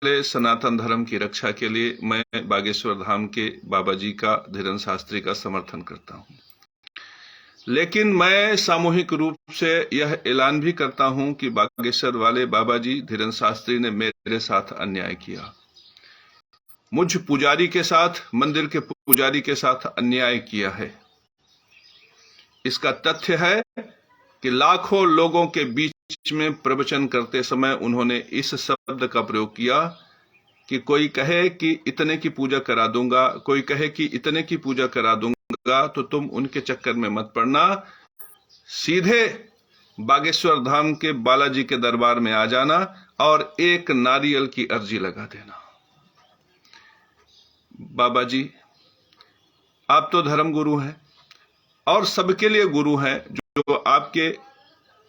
वाले सनातन धर्म की रक्षा के लिए मैं बागेश्वर धाम के बाबा जी का, धीरेन्द्र शास्त्री का समर्थन करता हूं। लेकिन मैं सामूहिक रूप से यह ऐलान भी करता हूं कि बागेश्वर वाले बाबा जी, धीरेन्द्र शास्त्री ने मेरे साथ अन्याय किया। मुझ पुजारी के साथ, मंदिर के पुजारी के साथ अन्याय किया है। इसका तथ्य है कि लाखों लोगों के बीच में प्रवचन करते समय उन्होंने इस शब्द का प्रयोग किया कि कोई कहे कि इतने की पूजा करा दूंगा, कोई कहे कि इतने की पूजा करा दूंगा, तो तुम उनके चक्कर में मत पड़ना, सीधे बागेश्वर धाम के बालाजी के दरबार में आ जाना और एक नारियल की अर्जी लगा देना। बाबा जी, आप तो धर्म गुरु हैं और सबके लिए गुरु हैं। जो आपके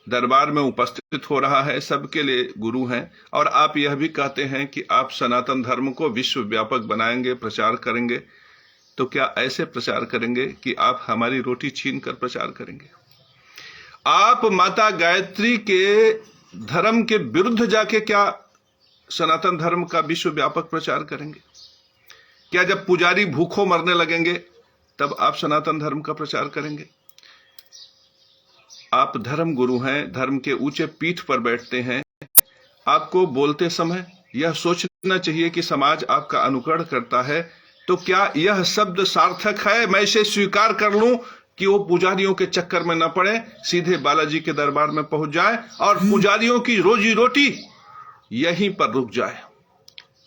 दरबार में उपस्थित हो रहा है सबके लिए गुरु हैं, और आप यह भी कहते हैं कि आप सनातन धर्म को विश्व व्यापक बनाएंगे, प्रचार करेंगे। तो क्या ऐसे प्रचार करेंगे कि आप हमारी रोटी छीन कर प्रचार करेंगे? आप माता गायत्री के धर्म के विरुद्ध जाके क्या सनातन धर्म का विश्व व्यापक प्रचार करेंगे? क्या जब पुजारी भूखों मरने लगेंगे तब आप सनातन धर्म का प्रचार करेंगे? आप धर्म गुरु हैं, धर्म के ऊंचे पीठ पर बैठते हैं। आपको बोलते समय यह सोचना चाहिए कि समाज आपका अनुकरण करता है, तो क्या यह शब्द सार्थक है? मैं इसे स्वीकार कर लूं कि वो पुजारियों के चक्कर में न पड़े, सीधे बालाजी के दरबार में पहुंच जाए और पुजारियों की रोजी रोटी यहीं पर रुक जाए,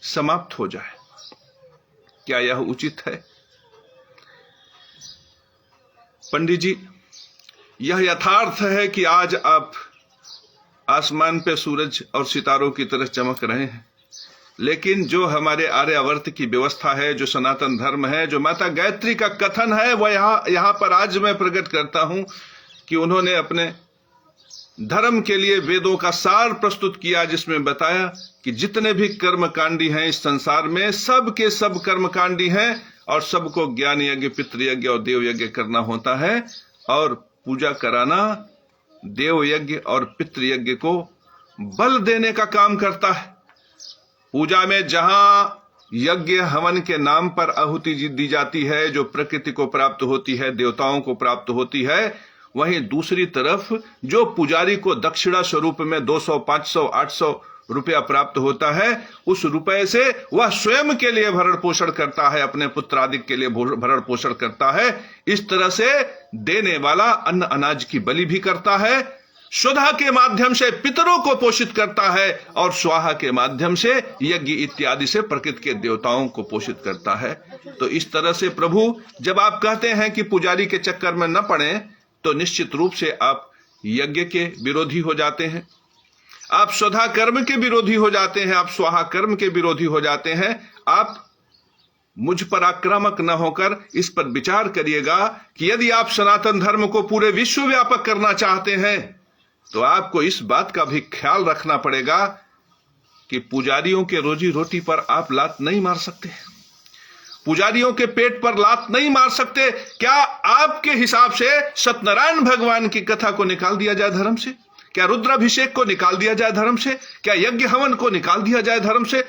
समाप्त हो जाए। क्या यह उचित है? पंडित जी, यह यथार्थ है कि आज आप आसमान पे सूरज और सितारों की तरह चमक रहे हैं, लेकिन जो हमारे आर्यावर्त की व्यवस्था है, जो सनातन धर्म है, जो माता गायत्री का कथन है, वह यहां पर आज मैं प्रकट करता हूं कि उन्होंने अपने धर्म के लिए वेदों का सार प्रस्तुत किया, जिसमें बताया कि जितने भी कर्मकांडी हैं इस संसार में, सब के सब कर्मकांडी हैं और सबको ज्ञान यज्ञ, पितृयज्ञ और देव यज्ञ करना होता है, और पूजा कराना देव यज्ञ और पितृयज्ञ को बल देने का काम करता है। पूजा में जहां यज्ञ हवन के नाम पर आहुति दी जाती है, जो प्रकृति को प्राप्त होती है, देवताओं को प्राप्त होती है, वहीं दूसरी तरफ जो पुजारी को दक्षिणा स्वरूप में 200, 500, 800 रुपया प्राप्त होता है, उस रुपए से वह स्वयं के लिए भरण पोषण करता है, अपने पुत्र आदि के लिए भरण पोषण करता है। इस तरह से देने वाला अन्न अनाज की बलि भी करता है, शुद्धा के माध्यम से पितरों को पोषित करता है और स्वाहा के माध्यम से यज्ञ इत्यादि से प्रकृति के देवताओं को पोषित करता है। तो इस तरह से प्रभु, जब आप कहते हैं कि पुजारी के चक्कर में न पड़े, तो निश्चित रूप से आप यज्ञ के विरोधी हो जाते हैं, आप स्वधा कर्म के विरोधी हो जाते हैं, आप स्वाहा कर्म के विरोधी हो जाते हैं। आप मुझ पर आक्रामक न होकर इस पर विचार करिएगा कि यदि आप सनातन धर्म को पूरे विश्व व्यापक करना चाहते हैं, तो आपको इस बात का भी ख्याल रखना पड़ेगा कि पुजारियों के रोजी रोटी पर आप लात नहीं मार सकते, पुजारियों के पेट पर लात नहीं मार सकते। क्या आपके हिसाब से सत्यनारायण भगवान की कथा को निकाल दिया जाए धर्म से? क्या रुद्राभिषेक को निकाल दिया जाए धर्म से? क्या यज्ञ हवन को निकाल दिया जाए धर्म से?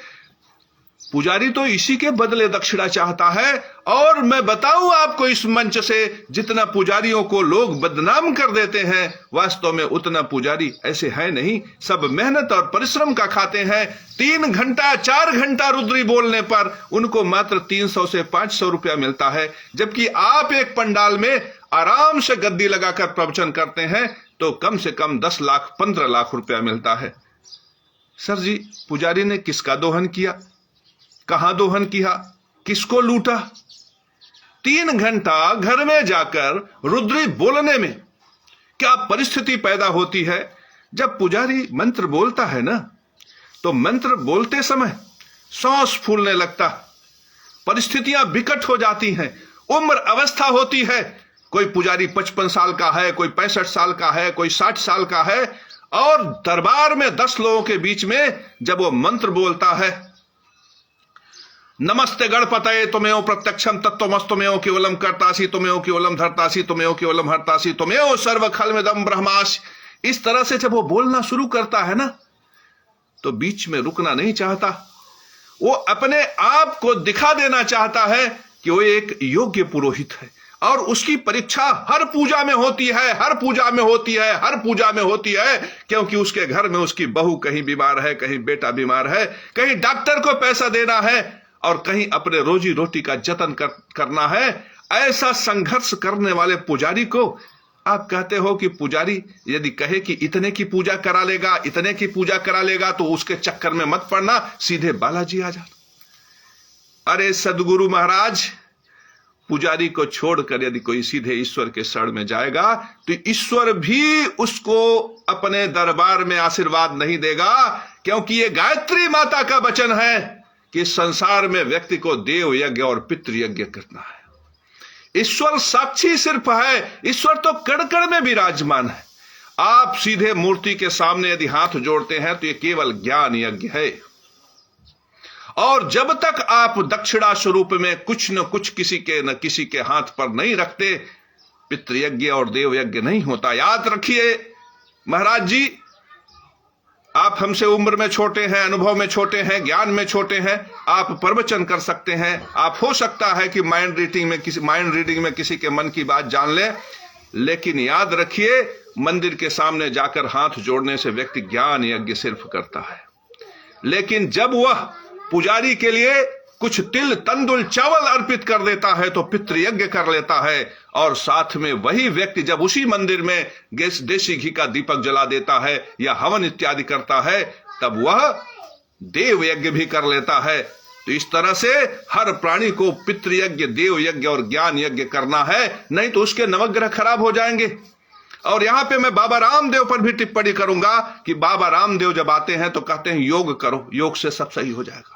पुजारी तो इसी के बदले दक्षिणा चाहता है। और मैं बताऊं आपको इस मंच से, जितना पुजारियों को लोग बदनाम कर देते हैं, वास्तव में उतना पुजारी ऐसे है नहीं। सब मेहनत और परिश्रम का खाते हैं। 3 घंटा 4 घंटा रुद्री बोलने पर उनको मात्र 300 से 500 रुपया मिलता है, जबकि आप एक पंडाल में आराम से गद्दी लगाकर प्रवचन करते हैं तो कम से कम 10 लाख 15 लाख रुपया मिलता है। सर जी, पुजारी ने किसका दोहन किया, कहां दोहन किया, किसको लूटा? 3 घंटा घर में जाकर रुद्री बोलने में क्या परिस्थिति पैदा होती है? जब पुजारी मंत्र बोलता है ना, तो मंत्र बोलते समय सांस फूलने लगता, परिस्थितियां विकट हो जाती हैं, उम्र अवस्था होती है। कोई पुजारी 55 साल का है, कोई 65 साल का है, कोई 60 साल का है, और दरबार में 10 लोगों के बीच में जब वो मंत्र बोलता है, नमस्ते गणपतये तुमेव प्रत्यक्षम तत्वमस्तुमेव केवलम कर्तासी तुमेव केवलम धर्तासी तुमेव केवलम हर्तासी तुमेव सर्व खलमिदं ब्रह्मासि, इस तरह से जब वो बोलना शुरू करता है ना, तो बीच में रुकना नहीं चाहता। वो अपने आप को दिखा देना चाहता है कि वो एक योग्य पुरोहित है, और उसकी परीक्षा हर पूजा में होती है, हर पूजा में होती है, हर पूजा में होती है, क्योंकि उसके घर में उसकी बहू कहीं बीमार है, कहीं बेटा बीमार है, कहीं डॉक्टर को पैसा देना है, और कहीं अपने रोजी रोटी का जतन करना है। ऐसा संघर्ष करने वाले पुजारी को आप कहते हो कि पुजारी यदि कहे कि इतने की पूजा करा लेगा, इतने की पूजा करा लेगा, तो उसके चक्कर में मत पड़ना, सीधे बालाजी आ जा। अरे सदगुरु महाराज, पुजारी को छोड़कर यदि कोई सीधे ईश्वर के शरण में जाएगा तो ईश्वर भी उसको अपने दरबार में आशीर्वाद नहीं देगा, क्योंकि ये गायत्री माता का वचन है कि संसार में व्यक्ति को देव यज्ञ और पितृ यज्ञ करना है। ईश्वर साक्षी सिर्फ है, ईश्वर तो कण कण में विराजमान है। आप सीधे मूर्ति के सामने यदि हाथ जोड़ते हैं तो ये केवल ज्ञान यज्ञ है, और जब तक आप दक्षिणा स्वरूप में कुछ न कुछ किसी के हाथ पर नहीं रखते, पितृयज्ञ और देव यज्ञ नहीं होता। याद रखिए महाराज जी, आप हमसे उम्र में छोटे हैं, अनुभव में छोटे हैं, ज्ञान में छोटे हैं, आप प्रवचन कर सकते हैं, आप हो सकता है कि माइंड रीडिंग में किसी के मन की बात जान ले, लेकिन याद रखिए मंदिर के सामने जाकर हाथ जोड़ने से व्यक्ति ज्ञान यज्ञ सिर्फ करता है। लेकिन जब वह पुजारी के लिए कुछ तिल तंदुल चावल अर्पित कर देता है तो पितृयज्ञ कर लेता है, और साथ में वही व्यक्ति जब उसी मंदिर में देसी घी का दीपक जला देता है या हवन इत्यादि करता है, तब वह देव यज्ञ भी कर लेता है। तो इस तरह से हर प्राणी को पितृयज्ञ, देव यज्ञ और ज्ञान यज्ञ करना है, नहीं तो उसके नवग्रह खराब हो जाएंगे। और यहां पे मैं बाबा रामदेव पर भी टिप्पणी करूंगा कि बाबा रामदेव जब आते हैं तो कहते हैं योग करो, योग से सब सही हो जाएगा।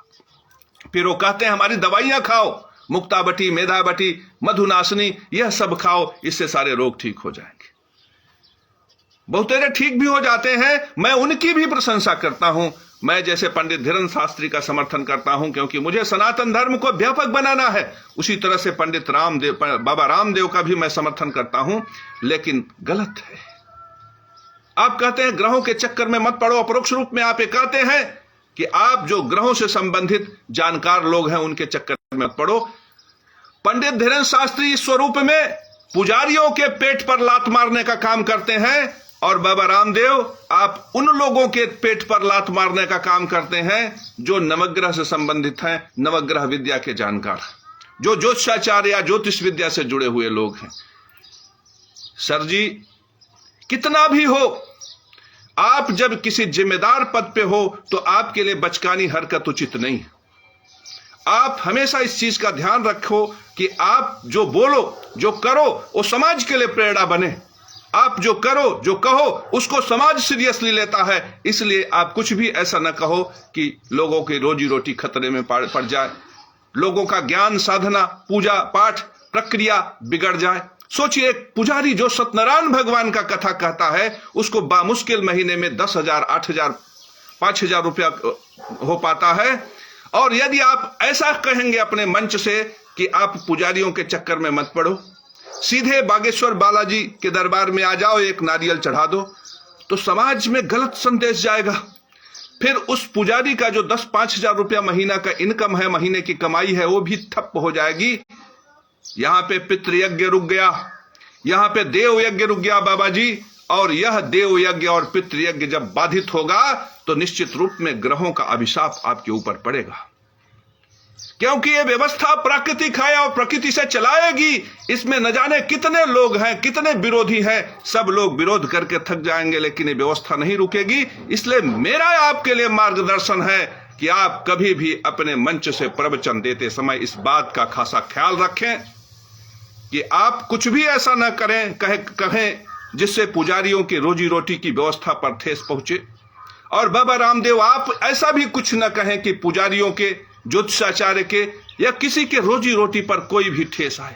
फिर वो कहते हैं हमारी दवाइयां खाओ, मुक्ताबटी, मेधाबटी, मधुनाशनी, यह सब खाओ, इससे सारे रोग ठीक हो जाएंगे। बहुतेरे ठीक भी हो जाते हैं, मैं उनकी भी प्रशंसा करता हूं। मैं जैसे पंडित धीरेन्द्र शास्त्री का समर्थन करता हूं, क्योंकि मुझे सनातन धर्म को व्यापक बनाना है। उसी तरह से पंडित बाबा रामदेव का भी मैं समर्थन करता हूं, लेकिन गलत है। आप कहते हैं ग्रहों के चक्कर में मत पड़ो, अपरोक्ष रूप में आप ये कहते हैं कि आप जो ग्रहों से संबंधित जानकार लोग हैं उनके चक्कर में मत पड़ो। पंडित धीरेन्द्र शास्त्री स्वरूप में पुजारियों के पेट पर लात मारने का काम करते हैं, और बाबा रामदेव आप उन लोगों के पेट पर लात मारने का काम करते हैं जो नवग्रह से संबंधित हैं, नवग्रह विद्या के जानकार, जो ज्योतिषाचार्य या ज्योतिष विद्या से जुड़े हुए लोग हैं। सर जी, कितना भी हो, आप जब किसी जिम्मेदार पद पे हो तो आपके लिए बचकानी हरकत उचित नहीं। आप हमेशा इस चीज का ध्यान रखो कि आप जो बोलो, जो करो, वो समाज के लिए प्रेरणा बने। आप जो करो, जो कहो, उसको समाज सीरियसली लेता है। इसलिए आप कुछ भी ऐसा न कहो कि लोगों की रोजी रोटी खतरे में पड़ जाए, लोगों का ज्ञान साधना, पूजा पाठ प्रक्रिया बिगड़ जाए। सोचिए, एक पुजारी जो सत्यनारायण भगवान का कथा कहता है, उसको बामुश्किल महीने में 10,000, 8,000, 5,000 रुपया हो पाता है। और यदि आप ऐसा कहेंगे अपने मंच से कि आप पुजारियों के चक्कर में मत पड़ो, सीधे बागेश्वर बालाजी के दरबार में आ जाओ, एक नारियल चढ़ा दो, तो समाज में गलत संदेश जाएगा। फिर उस पुजारी का जो 10-5,000 रुपया महीना का इनकम है, महीने की कमाई है, वो भी ठप हो जाएगी। यहां पे पितृयज्ञ रुक गया, यहां पे देव यज्ञ रुक गया बाबा जी। और यह देव यज्ञ और पितृयज्ञ जब बाधित होगा तो निश्चित रूप में ग्रहों का अभिशाप आपके ऊपर पड़ेगा, क्योंकि यह व्यवस्था प्राकृतिक है और प्रकृति से चलाएगी। इसमें न जाने कितने लोग हैं, कितने विरोधी हैं, सब लोग विरोध करके थक जाएंगे, लेकिन ये व्यवस्था नहीं रुकेगी। इसलिए मेरा आपके लिए मार्गदर्शन है कि आप कभी भी अपने मंच से प्रवचन देते समय इस बात का खासा ख्याल रखें कि आप कुछ भी ऐसा न कहें जिससे पुजारियों की रोजी रोटी की व्यवस्था पर ठेस पहुंचे। और बाबा रामदेव, आप ऐसा भी कुछ न कहें कि पुजारियों के, ज्योतिषाचार्य के या किसी के रोजी रोटी पर कोई भी ठेस आए।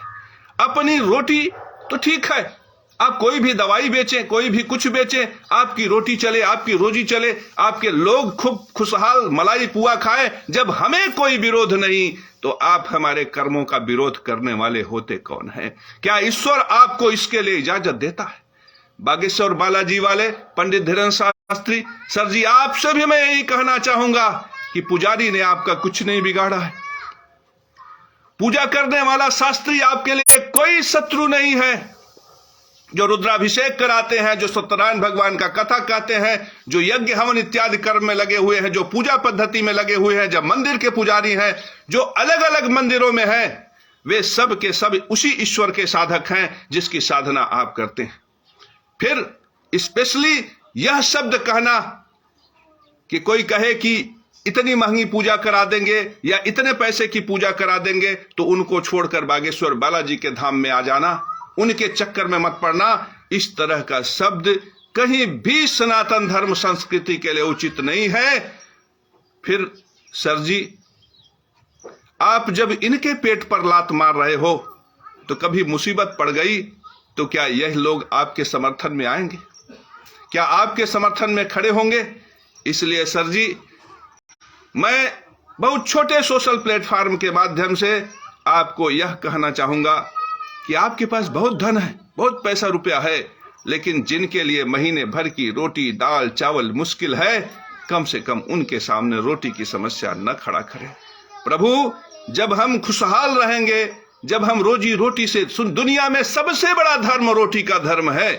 अपनी रोटी तो ठीक है, आप कोई भी दवाई बेचें, कोई भी कुछ बेचें, आपकी रोटी चले, आपकी रोजी चले, आपके लोग खूब खुशहाल मलाई पुआ खाएं। जब हमें कोई विरोध नहीं तो आप हमारे कर्मों का विरोध करने वाले होते कौन हैं? क्या ईश्वर आपको इसके लिए इजाजत देता है? बागेश्वर बालाजी वाले पंडित धीरेन्द्र शास्त्री, सर जी, आपसे भी मैं यही कहना चाहूंगा कि पुजारी ने आपका कुछ नहीं बिगाड़ा है। पूजा करने वाला शास्त्री आपके लिए कोई शत्रु नहीं है। जो रुद्राभिषेक कराते हैं, जो सत्यनारायण भगवान का कथा कहते हैं, जो यज्ञ हवन इत्यादि कर्म में लगे हुए हैं, जो पूजा पद्धति में लगे हुए हैं, जब मंदिर के पुजारी हैं, जो अलग अलग मंदिरों में हैं, वे सब के सब उसी ईश्वर के साधक हैं जिसकी साधना आप करते हैं। फिर स्पेशली यह शब्द कहना कि कोई कहे कि इतनी महंगी पूजा करा देंगे या इतने पैसे की पूजा करा देंगे, तो उनको छोड़कर बागेश्वर बालाजी के धाम में आ जाना, उनके चक्कर में मत पड़ना, इस तरह का शब्द कहीं भी सनातन धर्म संस्कृति के लिए उचित नहीं है। फिर सर जी, आप जब इनके पेट पर लात मार रहे हो तो कभी मुसीबत पड़ गई तो क्या यह लोग आपके समर्थन में आएंगे? क्या आपके समर्थन में खड़े होंगे? इसलिए सर जी, मैं बहुत छोटे सोशल प्लेटफॉर्म के माध्यम से आपको यह कहना चाहूंगा कि आपके पास बहुत धन है, बहुत पैसा रुपया है, लेकिन जिनके लिए महीने भर की रोटी दाल चावल मुश्किल है, कम से कम उनके सामने रोटी की समस्या न खड़ा करें। प्रभु, जब हम खुशहाल रहेंगे, जब हम रोजी रोटी से, दुनिया में सबसे बड़ा धर्म रोटी का धर्म है।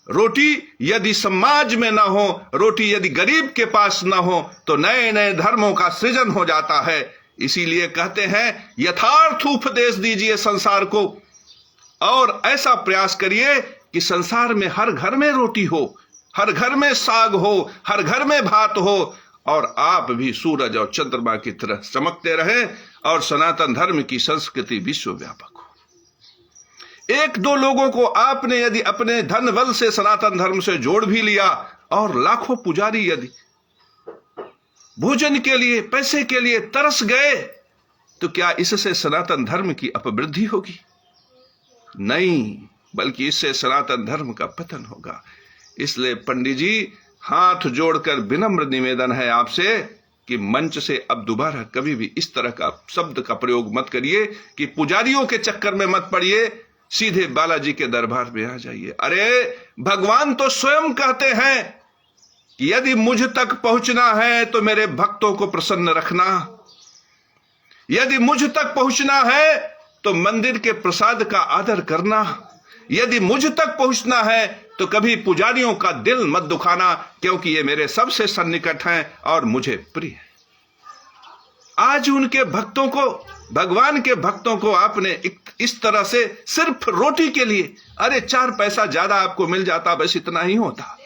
रोटी यदि समाज में ना हो, रोटी यदि गरीब के पास ना हो, तो नए नए धर्मों का सृजन हो जाता है। इसीलिए कहते हैं, यथार्थ उपदेश दीजिए संसार को और ऐसा प्रयास करिए कि संसार में हर घर में रोटी हो, हर घर में साग हो, हर घर में भात हो, और आप भी सूरज और चंद्रमा की तरह चमकते रहें और सनातन धर्म की संस्कृति विश्वव्यापक हो। एक दो लोगों को आपने यदि अपने धन बल से सनातन धर्म से जोड़ भी लिया और लाखों पुजारी यदि भोजन के लिए, पैसे के लिए तरस गए, तो क्या इससे सनातन धर्म की अपवृद्धि होगी? नहीं, बल्कि इससे सनातन धर्म का पतन होगा। इसलिए पंडित जी, हाथ जोड़कर विनम्र निवेदन है आपसे कि मंच से अब दोबारा कभी भी इस तरह का शब्द का प्रयोग मत करिए, कि पुजारियों के चक्कर में मत पड़िए, सीधे बालाजी के दरबार में आ जाइए। अरे भगवान तो स्वयं कहते हैं कि यदि मुझ तक पहुंचना है तो मेरे भक्तों को प्रसन्न रखना, यदि मुझ तक पहुंचना है तो मंदिर के प्रसाद का आदर करना, यदि मुझ तक पहुंचना है तो कभी पुजारियों का दिल मत दुखाना, क्योंकि ये मेरे सबसे सन्निकट हैं और मुझे प्रिय है। आज उनके भक्तों को, भगवान के भक्तों को आपने इस तरह से सिर्फ रोटी के लिए, अरे 4 पैसा ज्यादा आपको मिल जाता, बस इतना ही होता,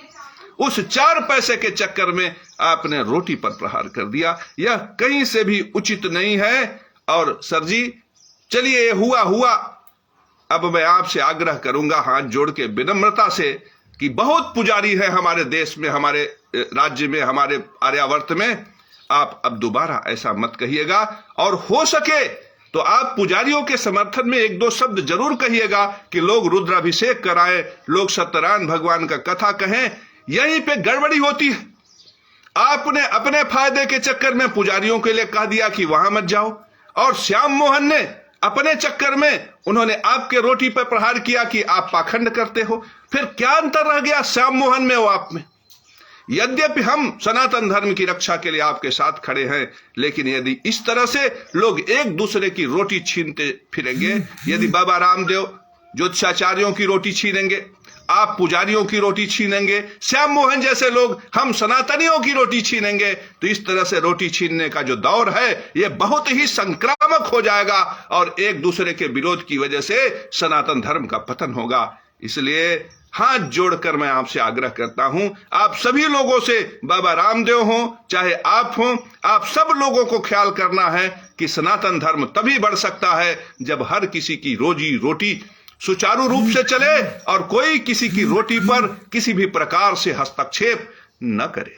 उस 4 पैसे के चक्कर में आपने रोटी पर प्रहार कर दिया। यह कहीं से भी उचित नहीं है। और सर जी, चलिए हुआ, अब मैं आपसे आग्रह करूंगा हाथ जोड़ के विनम्रता से, कि बहुत पुजारी है हमारे देश में, हमारे राज्य में, हमारे आर्यावर्त में, आप अब दोबारा ऐसा मत कहिएगा, और हो सके तो आप पुजारियों के समर्थन में 1-2 शब्द जरूर कहिएगा कि लोग रुद्राभिषेक कराएं, लोग सत्यनारायण भगवान का कथा कहें। यहीं पे गड़बड़ी होती है। आपने अपने फायदे के चक्कर में पुजारियों के लिए कह दिया कि वहां मत जाओ, और श्याम मोहन ने अपने चक्कर में उन्होंने आपके रोटी पर प्रहार किया कि आप पाखंड करते हो। फिर क्या अंतर रह गया श्याम मोहन में और आप में? यद्यपि हम सनातन धर्म की रक्षा के लिए आपके साथ खड़े हैं, लेकिन यदि इस तरह से लोग एक दूसरे की रोटी छीनते फिरेंगे, यदि बाबा रामदेव ज्योतिषाचार्यों की रोटी छीनेंगे, आप पुजारियों की रोटी छीनेंगे, श्याम मोहन जैसे लोग हम सनातनियों की रोटी छीनेंगे, तो इस तरह से रोटी छीनने का जो दौर है यह बहुत ही संक्रामक हो जाएगा और एक दूसरे के विरोध की वजह से सनातन धर्म का पतन होगा। इसलिए हाथ जोड़कर मैं आपसे आग्रह करता हूं, आप सभी लोगों से, बाबा रामदेव हो चाहे आप हो, आप सब लोगों को ख्याल करना है कि सनातन धर्म तभी बढ़ सकता है जब हर किसी की रोजी रोटी सुचारू रूप से चले और कोई किसी की रोटी पर किसी भी प्रकार से हस्तक्षेप न करे।